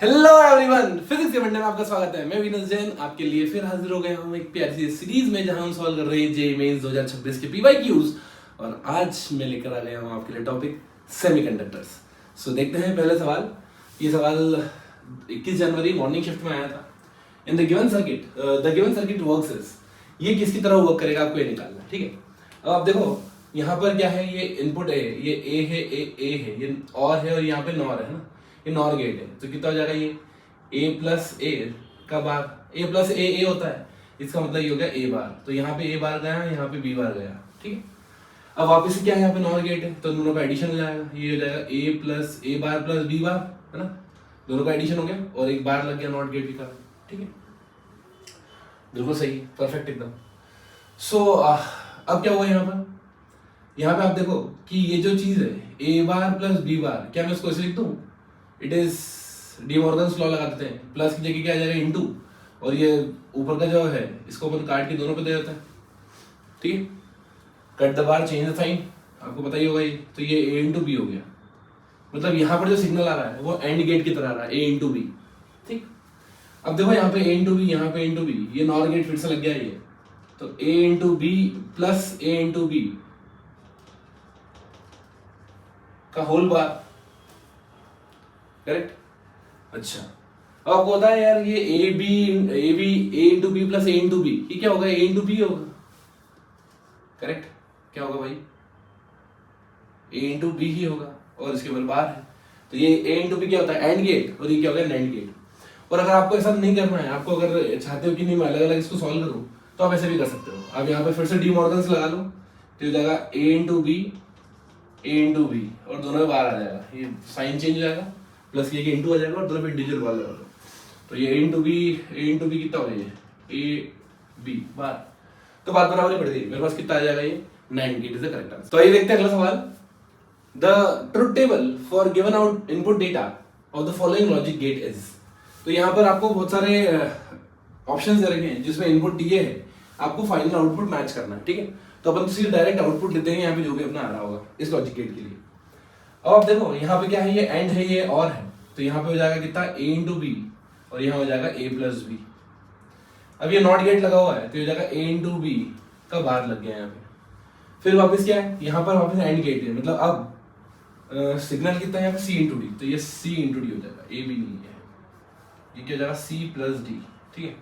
Hello everyone, physics के Monday में आपका स्वागत है। मैं विनोद जैन आपके लिए फिर हाजिर हो गया हूं एक प्यारी सी सीरीज में जहां हम सॉल्व कर रहे हैं जेईई मेंस 2026 के पीवाईक्यूज। और आज मैं लेकर आ गया हूं आपके लिए टॉपिक सेमीकंडक्टर्स। सो देखते हैं पहले सवाल। ये सवाल 21 जनवरी मॉर्निंग शिफ्ट में आया था। In the given circuit works is, ये किसकी तरह वर्क करेगा आपको ये निकालना है, ठीक है। अब आप देखो यहाँ पर क्या है, ये इनपुट है, ये ए है, ए है, ये और है और यहाँ पे नॉर है ना, ये नॉर गेट है। तो कितना हो जाएगा ये a प्लस ए का बार, a प्लस ए होता है, इसका मतलब ये हो गया a बार। तो यहाँ पे a बार गया, यहाँ पे b बार गया, ठीक है। अब वापस से क्या है, यहाँ पे नॉर गेट है तो दोनों का एडिशन हो जाएगा। ये हो जाएगा a plus A bar plus b बार, है ना, दोनों का एडिशन हो गया और एक बार लग गया नॉट गेट का, ठीक है। बिल्कुल सही है, परफेक्ट एकदम। सो अब क्या हुआ यहाँ पे आप देखो कि ये जो चीज है a बार प्लस b बार, क्या मैं इसको ऐसे लिख दूं, it is D Morgan's law लगा देते हैं, प्लस की जगह क्या आ जाएगा इनटू, और ये ऊपर का जो है इसको अपन काट के दोनों पे दे देते हैं, ठीक है। Cut the bar change the sign, आपको पता ही होगा ये। तो ये a इंटू बी हो गया, मतलब यहाँ पर जो सिग्नल आ रहा है वो एंड गेट की तरह आ रहा है, a इंटू बी, ठीक। अब देखो यहाँ पे a इंटू बी, यहाँ पे इंटू बी, ये नॉर गेट फिर से लग गया ये, तो a into B plus a into B का होल बार, करेक्ट। अच्छा, अब आपको पता है यार ये A into B plus A into B, ये क्या होगा, ए इंटू बी होगा, करेक्ट। क्या होगा भाई, ए इंटू बी ही होगा और इसके ऊपर बार है, तो ये ए इंटू बी क्या होता है, एंड गेट, और ये क्या होगा, नैंड गेट। और अगर आपको ऐसा नहीं करना है, आपको अगर चाहते हो कि नहीं मैं अलग अलग इसको सॉल्व करूं, तो आप ऐसे भी कर सकते हो। आप यहाँ पे फिर से डी मॉर्गन्स लगा लो, तो हो जाएगा ए इंटू बी और दोनों में बार आ जाएगा, ये साइन चेंज हो जाएगा, प्लस ये इंटू आ जाएगा और दोनों पे इंटीजर बार लगा लो, तो ये ए इंटू बी कितना हो जाएगा, ए बी बार, तो बात बराबर ही पड़ गई। मेरे पास कितना आ जाएगा, ये 9 इज द करेक्ट आंसर। तो आइए देखते हैं अगला सवाल। The truth table for given out input data of the following logic gate is. तो यहाँ पर आपको बहुत सारे ऑप्शंस दे रखे हैं जिसमें इनपुट दिए है, आपको फाइनल आउटपुट मैच करना है, ठीक है। तो अपन सीधे डायरेक्ट आउटपुट लेते हैं यहाँ पे जो भी अपना आ रहा होगा इस लॉजिक गेट के लिए। अब आप देखो यहाँ पे क्या है, ये एंड है, ये और है, तो यहाँ पे हो जाएगा कितना, a इंटू बी, और यहाँ हो जाएगा a प्लस बी। अब ये नॉट गेट लगा हुआ है तो हो जाएगा a इंटू बी का बार लग गया यहाँ पे। फिर वापस क्या है, यहाँ पर वापस एंड गेट है, मतलब अब सिग्नल कितना है यहाँ पे, c इंटू डी, तो ये c इंटू डी हो जाएगा, a भी नहीं है, ये क्या हो जाएगा c प्लस डी, ठीक है।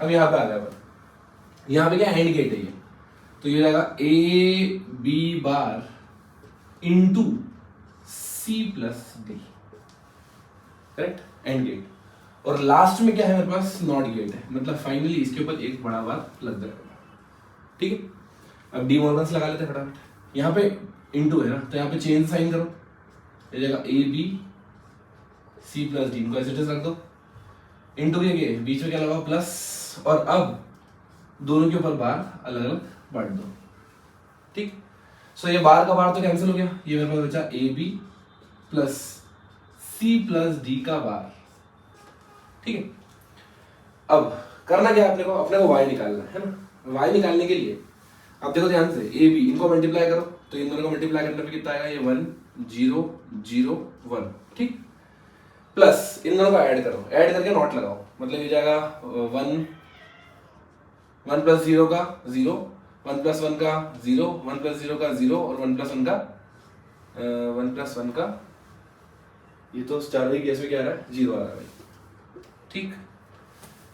अब यहाँ पे आ गया, यहाँ पे क्या एंड गेट है ये, तो ये हो जाएगा a b bar into C plus D, correct, and gate. और लास्ट में क्या है मेरे पास, नॉट गेट है, मतलब फाइनली इसके ऊपर एक बड़ा बार लग जाएगा, ठीक है। अब डी मॉर्गन्स लगा लेते हैं फटाफट। यहाँ पे इंटू है ना, तो यहाँ पे चेंज साइन करो, ये जाएगा A B C plus D, इनको ऐसे रख दो, इंटू के बीच में क्या लगाओ, प्लस, और अब दोनों के ऊपर बार अलग अलग बांट दो, ठीक। सो ये बार का बार तो कैंसिल हो गया, ये मेरे पास बचा A B plus C plus D का बार, ठीक है। अब करना क्या है, अपने को y निकालना है ना। y निकालने के लिए आप देखो ध्यान से, ए बी इनको मल्टीप्लाई करो, तो इन दोनों को मल्टीप्लाई करने पे कितना आएगा, ये 1 0 0 1, ठीक। प्लस इन दोनों को ऐड करो, ऐड करके नॉट लगाओ, मतलब ये जाएगा 1 प्लस 0 का 0, 1 प्लस 1 का 0, 1 प्लस 0 का 0, और 1 प्लस 1 का ये तो स्टार वाली केस में क्या आ रहा है, 0 आ रहा है भाई, ठीक।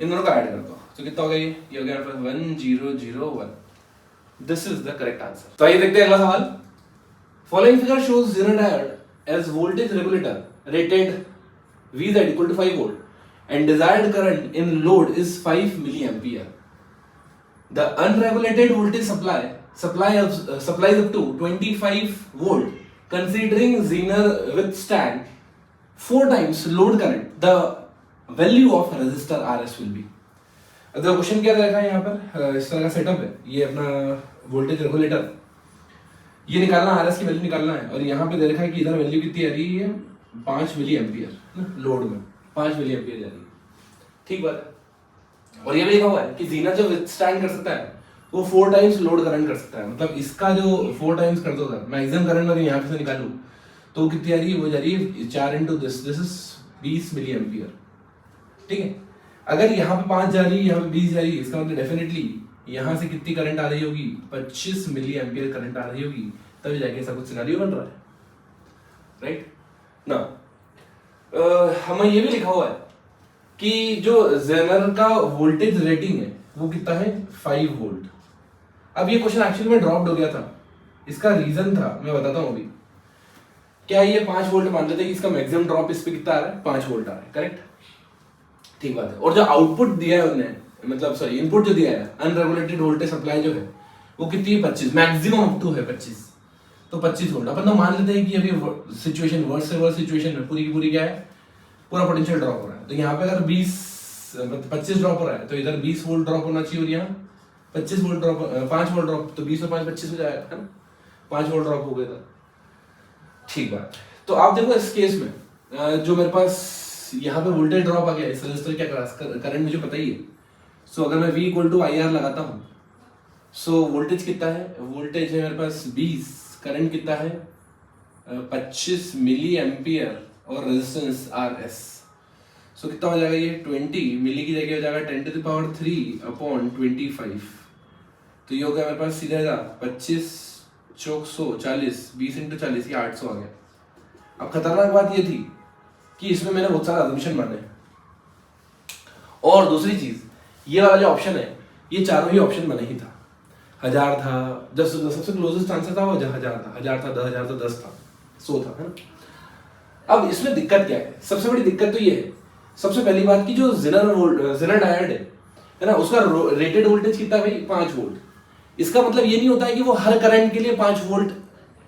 इन दोनों का ऐड कर दो, तो कितना हो गया, ये हो गया 1 0 0 1। This is the correct answer. तो आइए देखते हैं अगला सवाल। Following figure shows Zener diode as voltage regulator rated V Z equal to 5 volt and desired current in load is 5 milliampere. The unregulated voltage supplies up to 25 volt. Considering Zener withstand 4 times load current, the value of resistor RS will be. अब question क्या देखा है यहाँ पर, इस तरह का setup है, ये अपना वोल्टेज रेगुलेटर, ये निकालना, RS की वैल्यू निकालना है, और यहाँ पे दे रखा है कि इधर वैल्यू कितनी आ रही है, 5 मिली एम्पियर, लोड में 5 मिली एम्पियर जा रही है, ठीक बात है। और ये भी लिखा हुआ है कि जीना जो विथस्टैंड कर सकता है वो 4 टाइम्स लोड करंट कर सकता है, मतलब इसका जो 4 टाइम्स कर दो मैक्सिमम करंट अगर यहाँ पे से निकालूं तो कितनी आ रही है, वो जा रही है 4 into this is 20 milliampere, ठीक है। अगर यहाँ पे 5 जा रही है, यहाँ पे 20 जा रही है, इसका मतलब डेफिनेटली यहाँ से कितनी करंट आ रही होगी, 25 मिली एम्पियर करंट आ रही होगी, तभी जाके ऐसा कुछ सिनेरियो बन रहा है, राइट ना। हमें ये भी लिखा हुआ है कि जो जेनर का वोल्टेज रेटिंग है वो कितना है, 5 वोल्ट। अब ये क्वेश्चन एक्चुअली में ड्रॉप्ड हो गया था, इसका रीजन था मैं बताता हूँ अभी। क्या ये 5 वोल्ट मान लेते हैं कि इसका मैक्सिमम ड्रॉप इस पे कितना आ रहा है, 5 वोल्ट आ रहा है, करेक्ट, ठीक बात है। और जो आउटपुट दिया है उन्होंने, मतलब सॉरी इनपुट जो दिया है, अनरेगुलेटेड वोल्टेज सप्लाई जो है वो कितनी है, 25, मैक्सिमम अप टू है 25, तो 25 वोल्ट। अपन तो मान लेते हैं कि अभी सिचुएशन वर्स से वर्स सिचुएशन में पूरी की पूरी क्या है, पूरा पोटेंशियल ड्रॉप हो रहा है। तो यहाँ पे अगर 25 ड्रॉप हो रहा है तो इधर 20 वोल्ट ड्रॉप होना चाहिए, और यहाँ 25 वोल्ट ड्रॉप, 5 वोल्ट ड्रॉप, तो 20 और 5 25 हो जाएगा, है ना, 5 वोल्ट ड्रॉप हो गया था, ठीक बात। तो आप देखो इस केस में जो मेरे पास यहाँ पे वोल्टेज ड्रॉप आ गया, इस रजिस्टर क्या करंट मुझे पता ही है। सो अगर मैं V = IR लगाता हूँ, सो वोल्टेज कितना है, वोल्टेज है मेरे पास 20, करंट कितना है 25 मिली एम्पियर, और रेजिस्टेंस RS। सो कितना हो जाएगा ये, 20 मिली की जगह हो जाएगा 10⁻³ तो ये हो गया मेरे पास सीधा जा 25 चौक 100 40, 20 × 40, ये 800 आ गया। अब खतरनाक बात ये थी कि इसमें मैंने बहुत सारा अजम्पशन माने, और दूसरी चीज ये वाला जो ऑप्शन है, ये चारों ही ऑप्शन बना ही था। 1000 था, जब सबसे क्लोजेस्ट आंसर था वो 1000 था, 1000 था, 10,000 था, 10 था, 100 था, है ना। अब इसमें दिक्कत क्या है, सबसे बड़ी दिक्कत तो ये है, सबसे पहली बात की जो जेनर डायोड है ना, उसका रेटेड वोल्टेज कितना है भाई, 5 वोल्ट। इसका मतलब ये नहीं होता है कि वो हर करंट के लिए 5 वोल्ट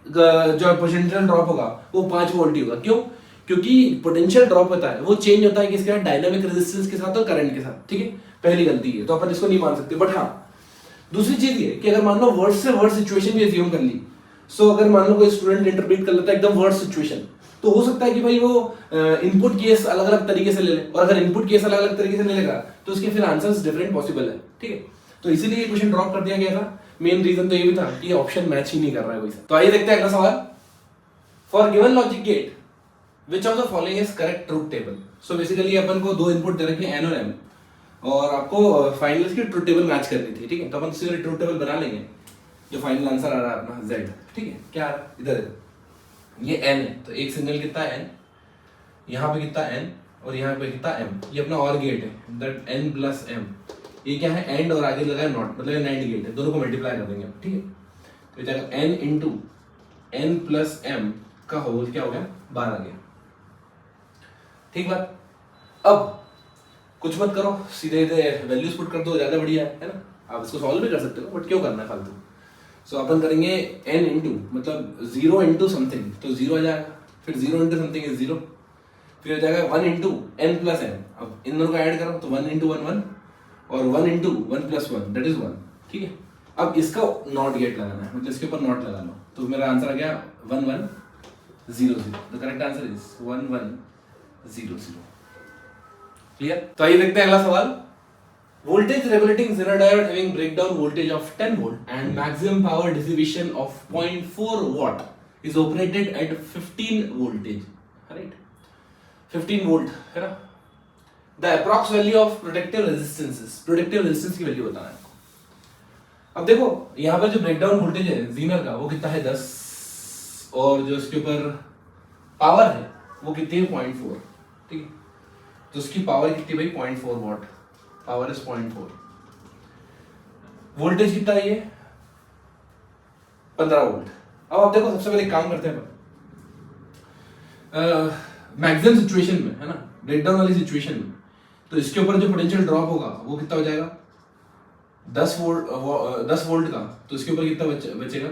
जो पोटेंशियल ड्रॉप होगा वो 5 वोल्ट ही होगा। क्यों? क्योंकि पोटेंशियल ड्रॉप होता है वो चेंज होता है किसके साथ, डायनामिक रेजिस्टेंस के साथ और करंट के साथ, ठीक है, पहली गलती है, तो अपन इसको नहीं मान सकते। बट हाँ, दूसरी चीज ये कि अगर मान लो वर्ड से वर्ड सिचुएशन भी अज्यूम कर ली, सो अगर मान लो कोई स्टूडेंट इंटरप्रेट कर लेता है एकदम वर्ड सिचुएशन, तो हो सकता है कि भाई वो इनपुट केस अलग अलग तरीके से ले ले, और अगर इनपुट केस अलग अलग तरीके से ले लेगा तो उसके फिर आंसर्स डिफरेंट पॉसिबल है, ठीक है। तो इसीलिए ये क्वेश्चन ड्रॉप कर दिया गया था। मेन रीजन तो ये भी था कि ये ऑप्शन मैच ही नहीं कर रहा है कोई सा। तो आइए देखते हैं अगला सवाल। For given logic gate which of the following is correct truth table. So basically अपन को दो इनपुट दे रखे हैं N और M, और आपको फाइनल की ट्रूथ टेबल मैच करनी थी, ठीक है। तो अपन सीधे ट्रूथ टेबल बना लेंगे, जो फाइनल आंसर आ रहा है अपना Z, ठीक है। क्या आ रहा है इधर देखो, ये N है तो एक सिग्नल कितना N, यहाँ पे कितना N और यहाँ पे कितना M, ये अपना और गेट है दैट N + M। ये क्या है, एंड और आगे लगा है नॉट, मतलब ये नैंड गेट है, दोनों को मल्टीप्लाई कर देंगे, ठीक है। तो जाएगा N × N + M का होल क्या हो गया, 12 गया, ठीक बात। अब कुछ मत करो, सीधे वैल्यूज पुट कर दो, ज्यादा बढ़िया है ना। आप इसको सॉल्व भी कर सकते हो बट क्यों करना है फालतू। सो अपन करेंगे N × मतलब 0 × समथिंग, तो 0 आ जाएगा, फिर 0 × समथिंग इज 0, फिर हो जाएगा 1 × N + M। अब इन दोनों को ऐड करो तो 1 × 1 1 और 1 × 1 + 1 दैट इज 1, ठीक है। अब इसका नॉट गेट लगाना है, मतलब इसके ऊपर नॉट लगा लो, तो मेरा आंसर आ गया 1 1 0 0। The correct answer is 1 1 0 0। Clear? तो आइए देखते हैं अगला सवाल। Voltage regulating Zener diode having breakdown voltage of 10 volt and maximum power distribution of 0.4 watt is operated at 15 voltage, right, 15 volt है ना। The approx value of protective resistance की value बताना है आपको। अब देखो यहाँ पर जो ब्रेकडाउन वोल्टेज है जीनर का वो कितना है 10, और जो इसके ऊपर पावर है वो कितनी है 0.4, ठीक है। तो उसकी पावर कितनी भाई 0.4 वाट, पावर इज 0.4। वोल्टेज कितना है ये 15 वोल्ट। अब आप देखो सबसे पहले काम करते हैं मैक्सिमम सिचुएशन में, है ना, ब्रेकडाउन वाली सिचुएशन में, तो इसके ऊपर जो पोटेंशियल ड्रॉप होगा वो कितना हो जाएगा 10 वोल्ट का, तो इसके ऊपर कितना बचेगा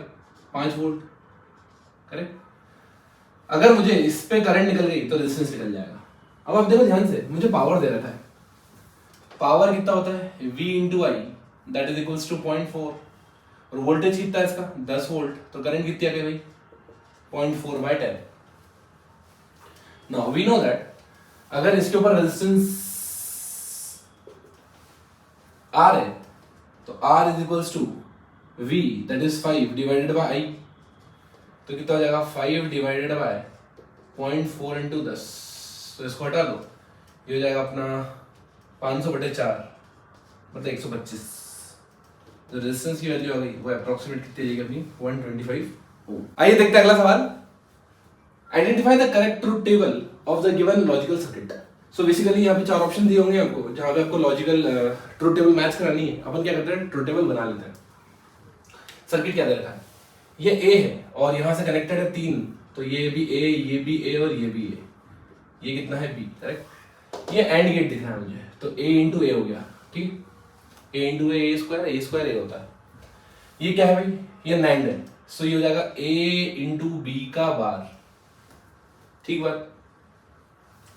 5 वोल्ट, करेक्ट। अगर मुझे इस पे करंट निकल गई तो रेजिस्टेंस निकल जाएगा। अब आप देखो ध्यान से, मुझे पावर दे रखा है, पावर कितना होता है V × I that is equals to 0.4, और वोल्टेज कितना है इसका 10 वोल्ट, तो करंट कितनी आ गई भाई 0.4/10। नाउ वी नो दैट अगर इसके ऊपर रेजिस्टेंस R है तो R is equals to V that is 5 divided by I, तो कितना हो जाएगा 5 डिवाइडेड बाय 0.4 × 10, तो इसको हटा लो, ये हो जाएगा अपना 500/4 मतलब 125। तो रेजिस्टेंस की वैल्यू आ गई, वो अप्रोक्सीमेट कितनी आ जाएगी अपनी 125 ओम। आइए देखते हैं अगला सवाल। Identify the correct truth table of the given logical circuit. So basically यहाँ पे 4 ऑप्शन दिए होंगे आपको, जहाँ पे आपको लॉजिकल ट्रुथ टेबल मैच करानी है। अपन क्या करते हैं, ट्रुथ टेबल बना लेते हैं। सर्किट क्या दे रखा है, ये ए है और यहाँ से कनेक्टेड है 3, तो ये भी ए, ये भी ए और ये भी ए, ये कितना है बी, करेक्ट। ये एंड गेट दिख रहा है मुझे, तो ए इंटू ए हो गया, ठीक। ए इंटू ए स्क्वायर ए होता है। ये क्या है भाई, ये नैंड है, सो ये हो जाएगा ए इंटू बी का बार, ठीक बात,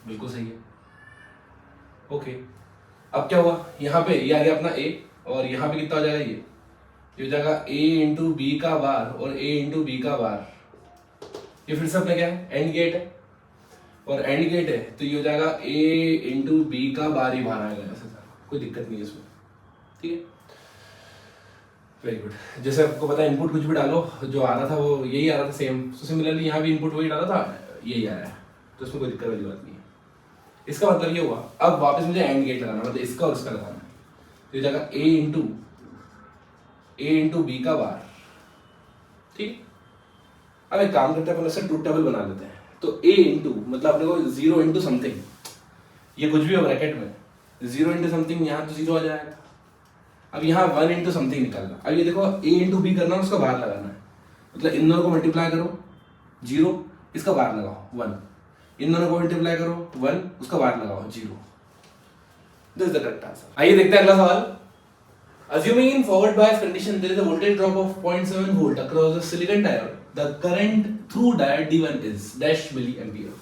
बिल्कुल सही है। ओके, अब क्या हुआ, यहाँ पे ये आ गया अपना ए और यहाँ पे कितना हो जाएगा, ये हो जाएगा ए इंटू बी का बार और ए इंटू बी का बार। ये फिर से अपने क्या है, एंड गेट है, और एंड गेट है तो ये हो जाएगा ए इंटू बी का बार ही बाहर आएगा, ऐसे कोई दिक्कत नहीं है इसमें, ठीक है। Very good. जैसे आपको पता है इनपुट कुछ भी डालो, जो आ रहा था वो यही आ रहा था सेम, तो सिमिलरली यहाँ भी इनपुट वही डाला था, यही आ रहा है, तो इसमें कोई दिक्कत वाली बात नहीं है। इसका मतलब ये हुआ, अब वापस मुझे एंड गेट लगाना, मतलब इसका और इसका लगाना है, तो ये जाएगा ए इंटू बी का बार, ठीक। अब एक काम करते हैं, अपन इससे ट्रुथ टेबल बना लेते हैं। तो ए इंटू मतलब अपने को 0 इंटू समथिंग, ये कुछ भी हो ब्रैकेट में, 0 इंटू समथिंग, यहाँ तो 0 आ जाएगा। अब यहाँ 1 इंटू समथिंग निकालना। अब ये देखो ए इंटू बी करना, उसका बाहर लगाना है, मतलब इन दोनों को मल्टीप्लाई करो 0, इसका बाहर लगाओ 1, इन दोनों को मल्टीप्लाई करो 1, उसका बाहर लगाओ 0। This is the correct answer. आइए देखते हैं अगला सवाल। Assuming in forward bias condition there is a voltage drop of 0.7 volt across the silicon diode, the current through diode D1 is dash milliampere.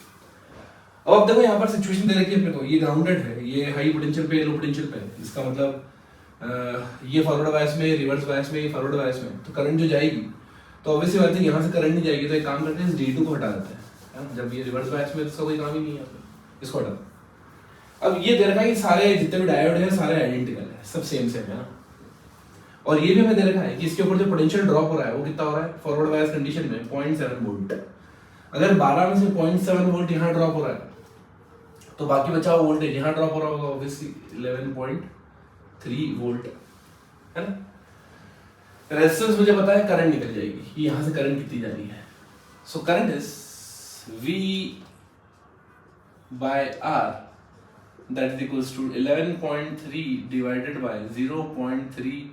अब आप देखो यहाँ पर सिचुएशन दे रखी है अपने को, ये ग्राउंडेड है, ये हाई पोटेंशियल पे, लो पोटेंशियल पे, इसका मतलब ये फॉरवर्ड बायस में, रिवर्स बायस में, फॉरवर्ड बायस में, तो करंट जो जाएगी, तो ऑब्वियसली बात है यहाँ से करंट नहीं जाएगी, तो एक काम करते हैं इस D2 को हटा देते हैं, जब ये रिवर्स बायस में इसका कोई काम ही नहीं है, इसको हटा। अब ये दे रखा है कि सारे जितने भी डायोड है सारे आइडेंटिकल है, सब सेम है ना, और ये भी हमें दे रखा है कि इसके ऊपर जो पोटेंशियल ड्रॉप हो रहा है वो कितना हो रहा है फॉरवर्ड बायस कंडीशन में 0.7 वोल्ट। अगर 12 में से 0.7 वोल्ट यहाँ ड्रॉप हो रहा है तो बाकी बचा हुआ वोल्टेज यहाँ ड्रॉप हो रहा होगा ऑब्वियसली 11.3 वोल्ट, है ना। रेजिस्टेंस मुझे पता है, करंट निकल जाएगी, यहाँ से करंट कितनी जा रही है, so current is V by R, that is equals to 11.3 divided by 0.3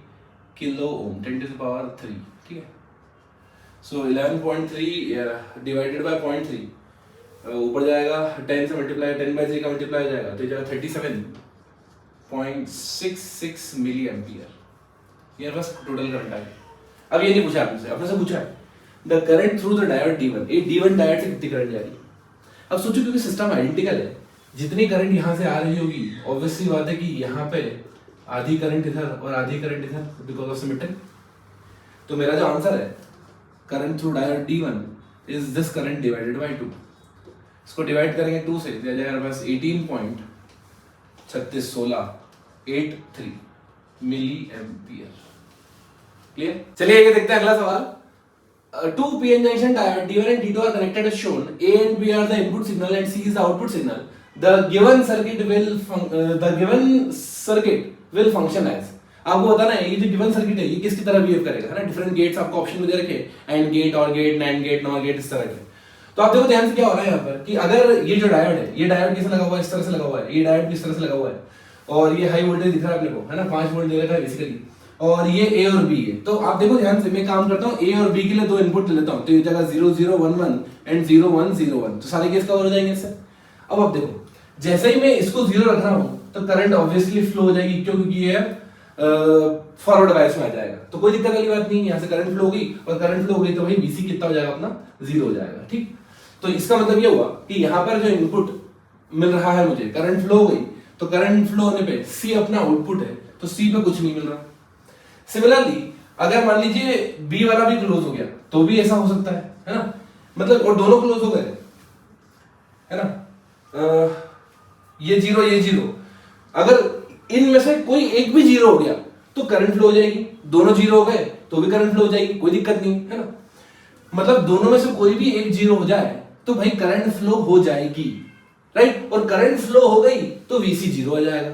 kilo ohm 10 to the power 3, ठीक है। सो 11.3 डिवाइडेड बाय 0.3, ऊपर जाएगा 10 से मल्टीप्लाई, 10/3 का मल्टीप्लाई हो जाएगा तो ये जाएगा 37.66 मिली एम्पियर। ये बस टोटल करंट है। अब ये नहीं पूछा आपने, अपने से पूछा है the current through the diode D1, ये D1 डायोड से कितनी करंट जा रही है। अब सोचो क्योंकि सिस्टम आइडेंटिकल है, जितनी करंट यहाँ से आ रही होगी ऑब्वियसली बात है कि यहाँ पे आधी करंट इधर और आधी करंट इधर बिकॉज ऑफ सिमेट्री। तो मेरा जो आंसर है current through diode D1 is this current divided by 2। इसको डिवाइड करेंगे 2 से, दिया जाएगा बस 18.361683 मिली एम्पियर। क्लियर। चलिए ये देखते हैं अगला सवाल। Two PN junction diode D1 and D2 are connected as shown. A and B are the input signal and C is the output signal. The given circuit will function as। आपको बताना है ये जो गिवन सर्किट है ये किसकी तरह behave करेगा, है ना। डिफरेंट गेट्स आपको ऑप्शन में दे रखे, and gate, or gate, NAND gate, NOR gate, इस तरह के। तो आप देखो ध्यान से क्या हो रहा है यहाँ पर कि अगर ये जो डायोड है, ये डायोड कैसे लगा हुआ है, इस तरह से लगा हुआ है, ये डायोड किस तरह से लगा हुआ है, और ये हाई वोल्टेज दिख रहा है अपने को, है ना, 5 वोल्ट दे रखा है बेसिकली, और ये ए और बी है। तो आप देखो ध्यान से, मैं काम करता हूँ ए और बी के लिए 2 इनपुट ले लेता हूँ, तो ये जगह 0011 एंड 0101, तो सारे केस कवर हो जाएंगे इससे। अब आप देखो जैसे ही मैं इसको 0 रख रहा हूँ तो करंट ऑब्वियसली फ्लो हो जाएगी, क्योंकि ये फॉरवर्ड बायस में आ जाएगा, तो कोई दिक्कत वाली बात नहीं है। यहाँ से करंट फ्लो होगी, और करंट फ्लो होगी तो भाई बीसी कितना हो जाएगा अपना 0 हो जाएगा, ठीक। तो इसका मतलब ये हुआ कि यहाँ पर जो इनपुट मिल रहा है मुझे, करंट फ्लो हो गई, तो करंट फ्लो होने पे सी अपना आउटपुट है, तो सी पे कुछ नहीं मिल रहा। सिमिलरली अगर मान लीजिए बी वाला भी क्लोज हो गया तो भी ऐसा हो सकता है ना, मतलब और दोनों क्लोज हो गए, है ना, ये 0 ये 0, अगर इनमें से कोई एक भी 0 हो गया तो करंट फ्लो हो जाएगी, दोनों 0 हो गए तो भी करंट फ्लो हो जाएगी, कोई दिक्कत नहीं, है ना। मतलब दोनों में से कोई भी एक 0 हो जाए तो भाई करंट फ्लो हो जाएगी, राइट, और करंट फ्लो हो गई तो वीसी जीरो आ जाएगा।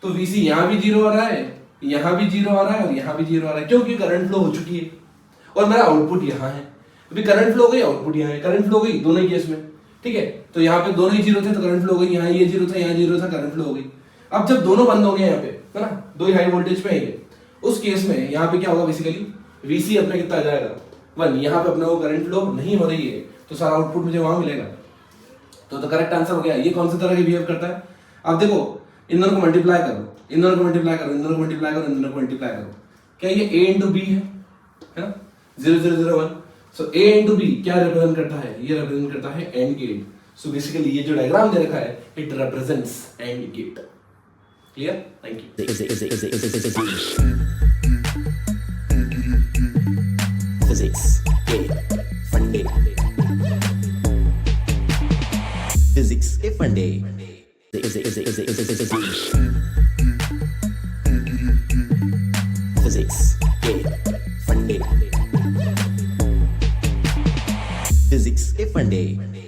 तो वीसी यहां भी जीरो आ रहा है, यहां भी जीरो आ रहा है और यहां भी जीरो आ रहा है, क्योंकि करंट फ्लो हो चुकी है और मेरा आउटपुट यहां है। अभी करंट फ्लो हो गई, आउटपुट यहाँ है, करंट फ्लो हो गई दोनों ही केस में, ठीक है। तो यहाँ पे दोनों ही जीरो थे तो करंट फ्लो हो गई, यहाँ ये जीरो था यहाँ जीरो था, करंट फ्लो हो गई। अब जब दोनों बंद हो गए यहाँ पे, है ना, दो ही हाई वोल्टेज पे है, उस केस में यहाँ पे क्या होगा, बेसिकली वीसी अपने कितना आ जाएगा 1। यहाँ पे अपने को करंट फ्लो नहीं हो रही है तो सारा आउटपुट मुझे वहां मिलेगा। तो करेक्ट आंसर हो गया। ये कौन सी तरह के बिहेव करता है, अब देखो इन दोनों को मल्टीप्लाई करो, इन दोनों को मल्टीप्लाई करो, इन दोनों को मल्टीप्लाई करो, इन दोनों को मल्टीप्लाई करो, क्या ये a इंटू बी है ना, 0 0 0 1। सो a इंटू बी क्या रिप्रेजेंट करता है, ये रिप्रेजेंट करता है एंड गेट। सो बेसिकली ये जो डायग्राम दे रखा है it represents and gate. Clear, thank you. Physics, fun day. Physics, fun day. Physics, fun day. Physics, fun day.